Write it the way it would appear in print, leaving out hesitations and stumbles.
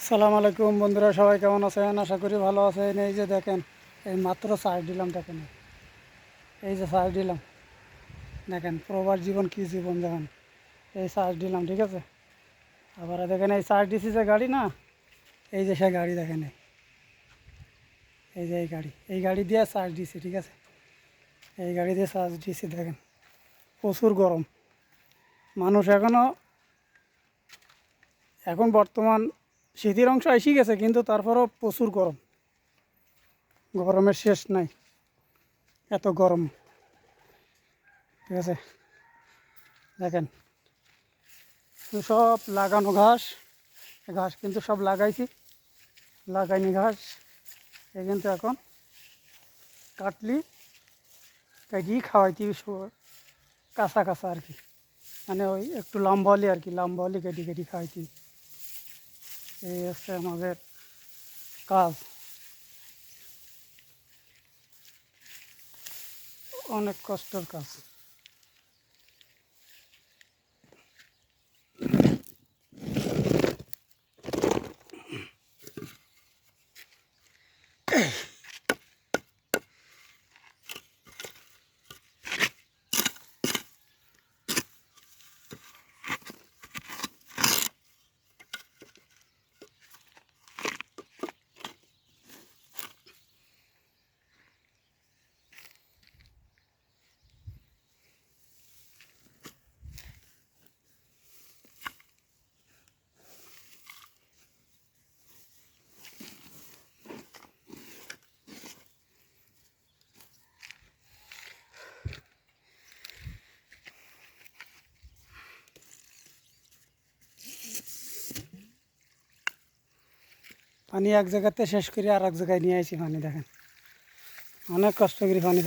সালাম আলাইকুম বন্ধুরা, সবাই কেমন আছেন? আশা করি ভালো আছেন। এই যে দেখেন, এই মাত্র চার্জ দিলাম, দেখেন এই যে চার্জ দিলাম, দেখেন প্রবাস জীবন কী জীবন, দেখেন এই চার্জ দিলাম, ঠিক আছে। আবার দেখেন এই চার্জ দিছি যে গাড়ি না, এই যে সে গাড়ি দেখেন, এই যে এই গাড়ি দিয়ে চার্জ দিছি, ঠিক আছে। এই গাড়ি দিয়ে চার্জ দিছি, দেখেন প্রচুর গরম। মানুষ এখন বর্তমান শীতের অংশ এসে গেছে, কিন্তু তারপরও প্রচুর গরম, গরমের শেষ নাই, এত গরম, ঠিক আছে। দেখেন সব লাগানো ঘাস, ঘাস কিন্তু সব লাগাইনি ঘাস, এই কিন্তু এখন কাটিয়ে খাওয়াইতি কাঁচা কাঁচা আর কি, মানে ওই একটু লম্বা হলে আর কি, লম্বা হলে কেটে খাওয়াইতি। এই হচ্ছে আমাদের কাজ, অনেক কষ্টের কাজ। পানি এক জায়গাতে শেষ করে আর এক জায়গায় নিয়ে আসি পানি, দেখেন অনেক কষ্ট করে পানি